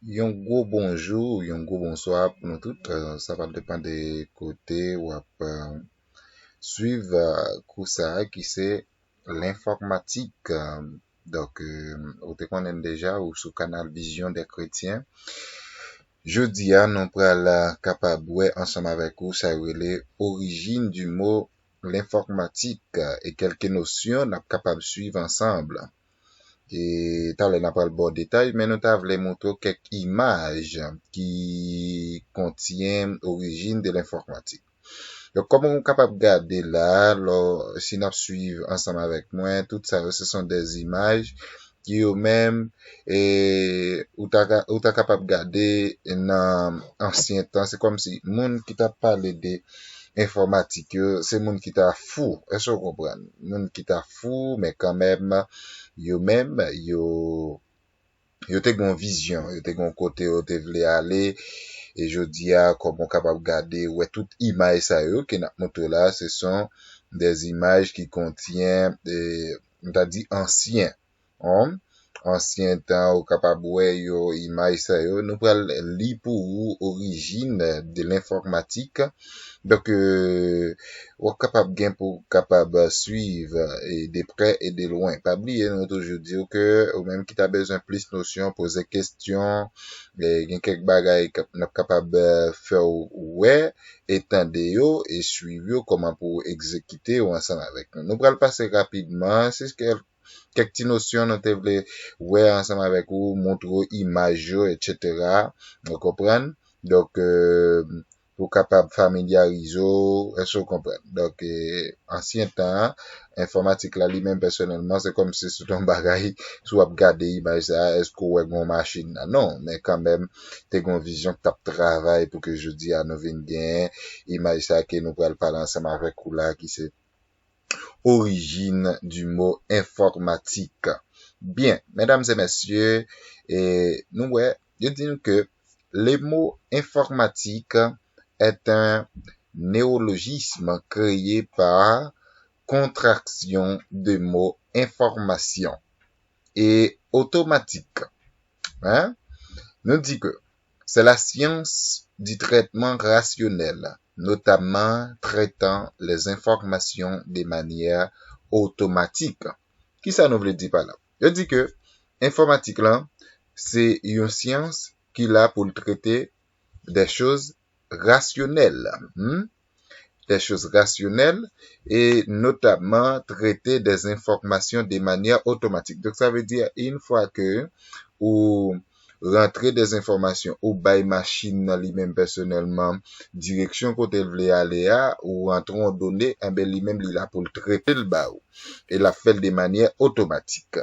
Yon gros bonjour, yon gros bonsoir pour nous toutes. Ça va dépendre des côtés ou suivre cours ça qui c'est l'informatique. Vous te connaissez déjà ou sous canal Vision des chrétiens. Jeudi, nous prenons capable ouais ensemble avec vous ça les origines du mot l'informatique et quelques notions nous capable suivre ensemble. Et t'as n'a pas le bon détail, mais nous t'avons montré quelques images qui contiennent l'origine de l'informatique. Donc, comment on est capable de garder là, si nous suivons ensemble avec moi, tout ça, ce sont des images qui eux-mêmes, ou t'as capable de garder dans ancien temps. C'est comme si, monde qui t'a parlé de informatique, c'est monde qui t'a fou. Est-ce que vous comprenez? Monde qui t'a fou, mais quand même, même, te gon vision, yo te gon côté yo te vle aller, et je dis comment capable garder, ouais, toute image ça yo, que n'a montré là, ce sont des images qui contiennent, on t'a dit ancien, hein? Ancien temps, ou capable, ouais, yo, image ça yo, nous pral li pour origine de l'informatique. Donc, ou capable gain pour capable suivre et de près et de loin. Pas oublier, nous toujours dire que, ou même qui t'a besoin plus notion, poser questions, gain quelques bagages n'a capable faire ouais, étendre yo et suivre yo comment pour exécuter ou ensemble avec nous. Nous allons passer rapidement, c'est ce que quelques petites notions nous te vle ouais ensemble avec vous, montrer image etc. Vous comprenez? Donc, pour capable familiariser, est-ce que vous comprenez? Donc, ancien temps, informatique là, lui-même personnellement, c'est comme si c'est un bagage, soit regarder image ça, est-ce qu'on a une machine là? Non, mais quand même, t'es une vision que t'as travail pour que je dis à nous venir gain, image ça que nous pourrons parler ensemble avec vous là, qui c'est origine du mot informatique. Bien, mesdames et messieurs, nous, ouais, je dis que le mot informatique est un néologisme créé par contraction de mots information et automatique. Hein? Nous dit que c'est la science du traitement rationnel, notamment traitant les informations de manière automatique. Qui ça nous veut dire par là? Je dis que informatique là, c'est une science qui l'a pour traiter des choses rationnelles. Des choses rationnelles et notamment traiter des informations de manière automatique. Donc ça veut dire une fois que ou rentrer des informations ou by machine lui-même personnellement direction côté vle aller ou rentrons données en ben lui-même il a pour le traiter le bas et la fait de manière automatique.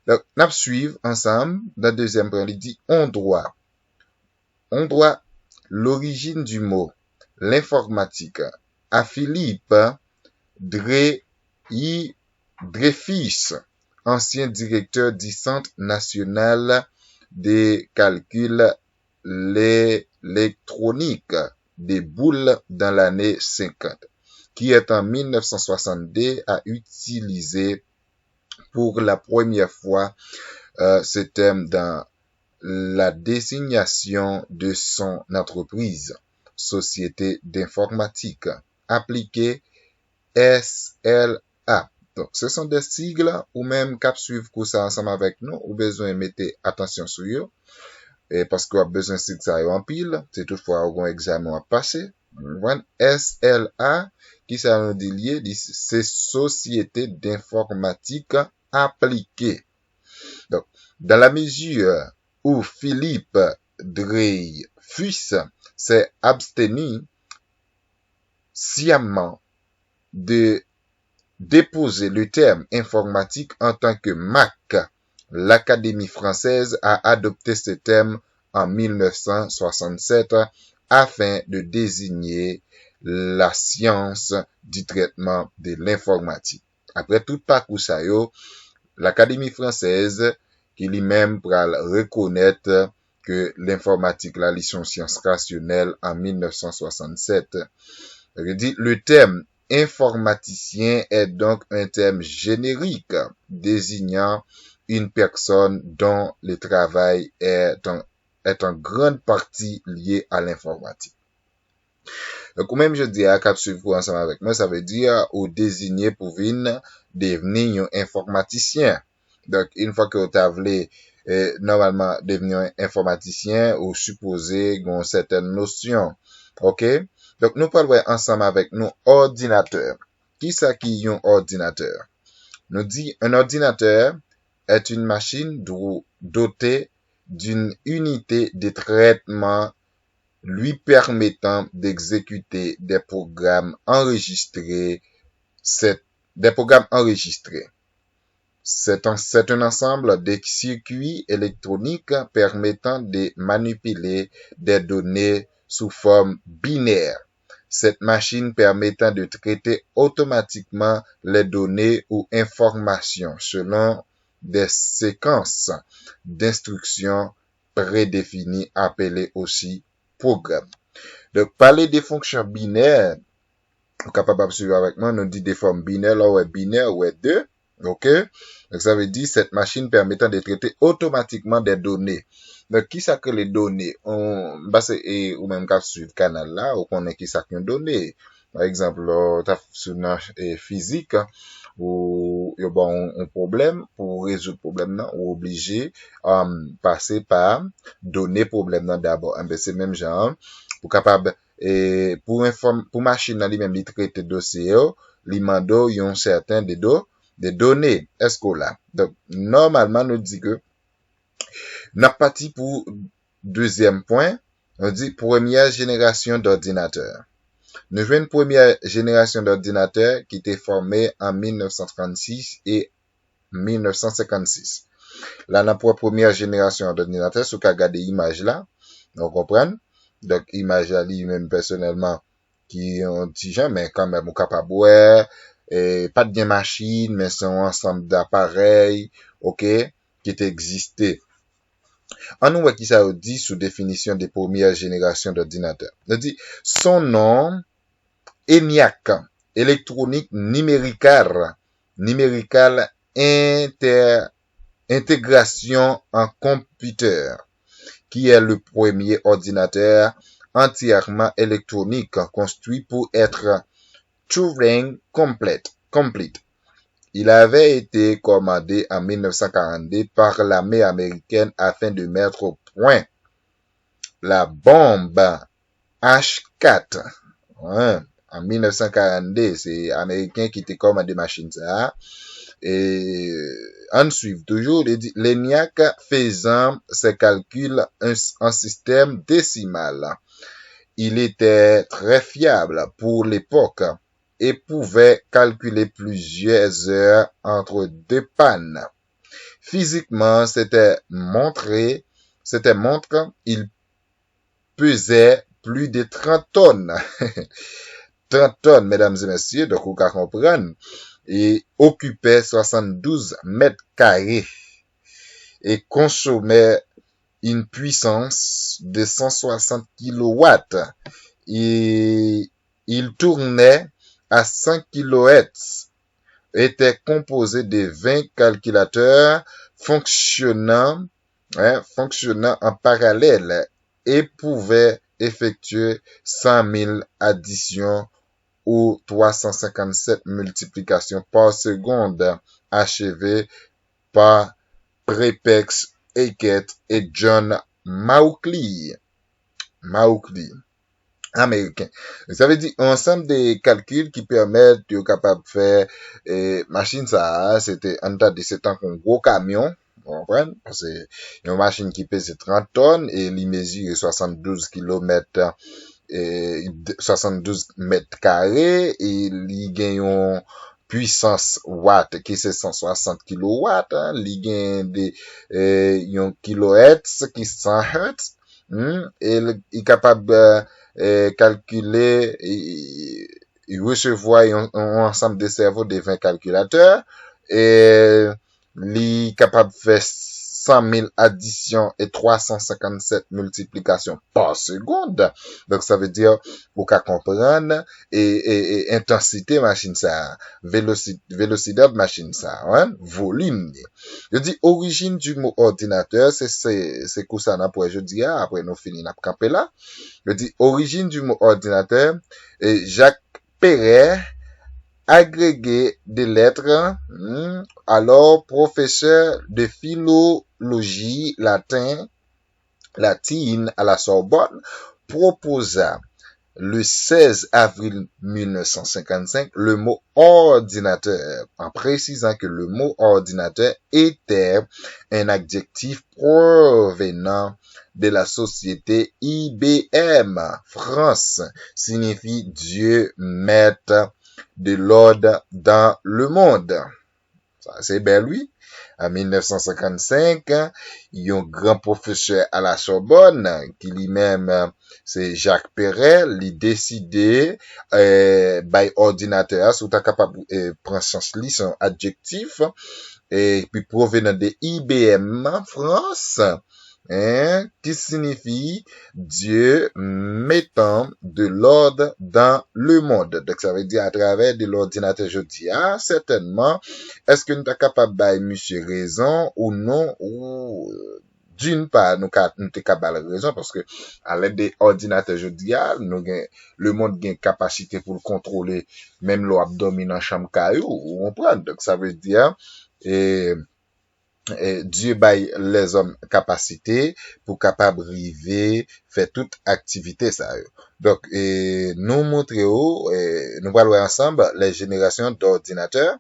Donc n'a suivre ensemble la deuxième point il dit on doit l'origine du mot l'informatique à Philippe Dreyfus, ancien directeur du Centre national des calculs électroniques des boules dans l'année 50, qui est en 1962 a utilisé pour la première fois ce terme dans la désignation de son entreprise, Société d'informatique appliquée SLA. Donc, ce sont des sigles ou même cap suivre ça ensemble avec nous, ou besoin de mettre attention sur eux, et parce qu'on a besoin de sigles ça en pile, c'est toutefois un examen à passer. SLA, qui ça nous dit lié, c'est Société d'informatique appliquée. Donc, dans la mesure où Philippe Dreyfus s'est abstenu sciemment de déposer le terme informatique en tant que MAC, l'Académie française a adopté ce terme en 1967 afin de désigner la science du traitement de l'informatique. Après tout parcours ça yo, l'Académie française qui lui-même pral reconnaître que l'informatique la licence science rationnelle en 1967. Le terme informaticien est donc un terme générique désignant une personne dont le travail est est en grande partie lié à l'informatique. Donc, ou même je dis à cap suivre ensemble avec moi, ça veut dire ou désigner pour devenir un informaticien. Donc, une fois que tu as voulu normalement devenir un informaticien ou supposer une certaine notion. OK? Donc, nous parlons ensemble avec nous ordinateur. Qui ça qui est un ordinateur? Nous dit un ordinateur est une machine dotée d'une unité de traitement lui permettant d'exécuter des programmes enregistrés. Des programmes enregistrés. C'est un ensemble de circuits électroniques permettant de manipuler des données sous forme binaire. Cette machine permettant de traiter automatiquement les données ou informations selon des séquences d'instructions prédéfinies appelées aussi programmes. Donc, parler des fonctions binaires, vous êtes capable de suivre avec moi, nous dit des formes binaires, là, ouais, binaire, ouais, 2. OK? Donc, ça veut dire cette machine permettant de traiter automatiquement des données. Donc, qui ça que les données? Ou même qu'à suivre canal là, ou qu'on est qui ça que les données. Par exemple, t'as sur physique, ou y a bon un problème, pour résoudre le problème là, ou obligé, passer par donner problème là d'abord. C'est même genre, pour capable, pour machine là, lui-même, lui traiter dossier, lui mando, yon certain des données. Est-ce que là? Donc, normalement, nous dit que, n'a parti pour deuxième point, on dit première génération d'ordinateurs. Nous avons une première génération d'ordinateurs qui était formée en 1936 et 1956. Là, la première génération d'ordinateurs, ce qu'a regardé l'image là, on comprend. Donc, image là, lui-même personnellement, qui ont petit gens, mais quand même, on capable pas de bien machine, mais c'est un ensemble d'appareils, OK, qui existé. En nous, qui ça dit sous définition des premières générations d'ordinateurs. On dit, son nom, ENIAC, électronique numérical intégration en computer, qui est le premier ordinateur entièrement électronique construit pour être Turing complete. Il avait été commandé en 1942 par l'armée américaine afin de mettre au point la bombe H4. Ouais. En 1942, c'est américain qui était commandé machine ça. Et on suit toujours l'ENIAC faisant ses calculs en système décimal. Il était très fiable pour l'époque et pouvait calculer plusieurs heures entre deux pannes. Physiquement, c'était montre, il pesait plus de 30 tonnes. 30 tonnes, mesdames et messieurs, donc vous pouvez comprendre, et occupait 72 mètres carrés et consommait une puissance de 160 kilowatts. Et il tournait à 5 kHz, était composé de 20 calculateurs fonctionnant en parallèle et pouvait effectuer 100 000 additions ou 357 multiplications par seconde achevées par Prepex Hackett et John Mauchly. Américain. Ça veut dire un ensemble de calculs qui permettent de capable de faire machine ça, c'était en tas de c'est un gros camion, vous comprenez? Parce que une machine qui pèse 30 tonnes et il mesure 72 km 72 mètres carrés et il gagne une puissance watt qui c'est 160 kilowatts, il gagne des kilohertz qui 100 hertz, et il est capable calculer et recevoir un ensemble de cerveaux de 20 calculateurs et il est capable de faire 100 000 additions et 357 multiplications par seconde. Donc, ça veut dire, pour qu'à comprendre, et intensité machine ça, vélocité de machine ça, hein, volume. Je dis, origine du mot ordinateur, c'est quoi ça, pour je dis, après nous finissons, n'a campé là. Je dis, origine du mot ordinateur, et Jacques Perret, agrégé des lettres, alors professeur de philologie latine à la Sorbonne, proposa le 16 avril 1955 le mot ordinateur, en précisant que le mot ordinateur était un adjectif provenant de la société IBM. France signifie Dieu maître de l'ordre dans le monde. Ça, c'est bel, oui. En 1955, il y a un grand professeur à la Sorbonne, qui lui-même, c'est Jacques Perret, il décidé, by ordinateur, si tu es capable de prendre son adjectif, et puis provenant de IBM France, qui signifie Dieu mettant de l'ordre dans le monde. Donc, ça veut dire à travers de l'ordinateur, je dis, certainement, est-ce que nous sommes capables de monsieur raison ou non, ou d'une part, nous sommes capables de raison, parce que à l'aide des ordinateurs, je dis, le monde a une capacité pour le contrôler, même l'abdomen en chambre caillou, ou on prend. Donc, ça veut dire, Dieu baille les hommes capacité pour capable river faire toute activité ça. Donc nous montrons nous allons ensemble les générations d'ordinateurs.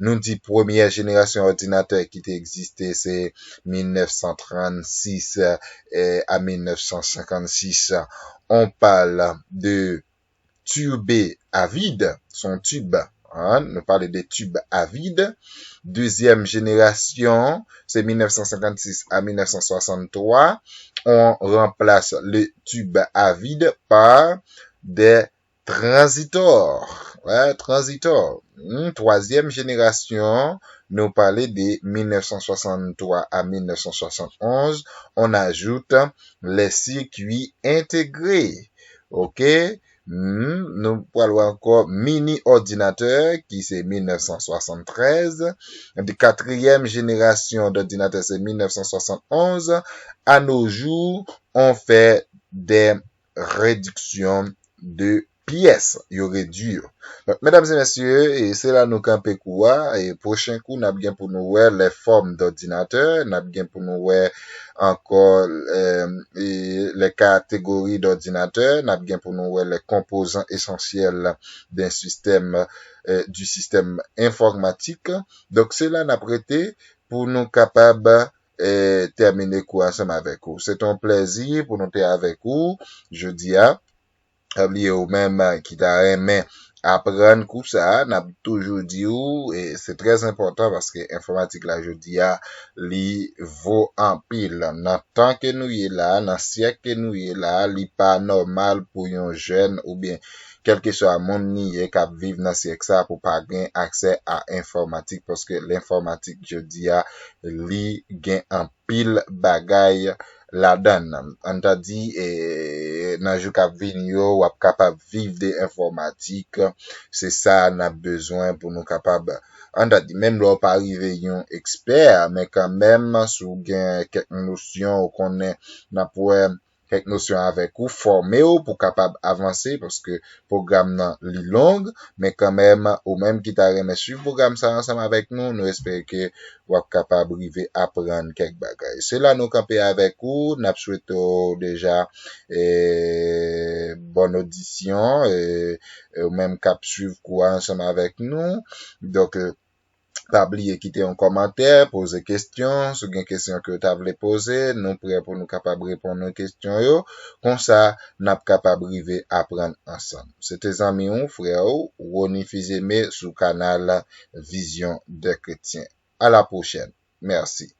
Nous dit première génération ordinateur qui existé c'est 1936 à 1956. On parle de tube à vide, son tube. Nous parlons des tubes à vide. Deuxième génération, c'est 1956 à 1963. On remplace le tube à vide par des transistors. Ouais, transistors. Troisième génération, nous parlons de 1963 à 1971. On ajoute les circuits intégrés. OK? Nous parlons encore mini ordinateur qui c'est 1973. De quatrième génération d'ordinateur c'est 1971. À nos jours, on fait des réductions de pièces. Il y aurait dur. Donc, mesdames et messieurs, et c'est là nous camper quoi. Et prochain coup, n'a bien pour nous voir les formes d'ordinateur, n'a bien pour nous voir encore les catégories d'ordinateurs, n'a bien pour nous voir les composants essentiels d'un système, du système informatique. Donc, c'est là n'a prêté pour nous capables terminer quoi ensemble avec vous. C'est un plaisir pour nous être avec vous. Je dis oublié ou même qui t'a aimé apprendre tout ça, n'a toujours dit et c'est très important parce que informatique là, je dis li vaut en pile. Dans temps que nous y est là, dans siècle que nous y est là, li pas normal pour un jeune ou bien quel que soit mon nié qui vivre dans siècle ça pour pas gagner accès à informatique parce que l'informatique, je dis li gain en pile bagaille la donne. On t'a dit, dans jou k'ap vin yo, ou ap capable vivre de informatique, c'est ça, n'a besoin pour nous capable. On t'a dit, même là, pas arriver yon expert, mais quand même, sous gen quelques notions, ou connaît, n'a pour quelques notions avec ou, formé ou, pour capable avancer, parce que programme nan li long, mais quand même, ou même qui t'a remis suivre programme ça ensemble avec nous, nous espérons que ou ap capable rive apprendre quelques bagages. C'est là nous camper avec vous, n'a souhaité déjà bonne audition ou même cap suivre quoi ensemble avec nous. Donc pas oublier quitter un commentaire, poser question, si une question que tu voulais poser, nous prêts pour nous capable répondre aux questions yo, comme ça n'a capable rive apprendre ensemble. C'était amis ou frère ou Roni Fizeme sur canal Vision des chrétiens. À la prochaine. Merci.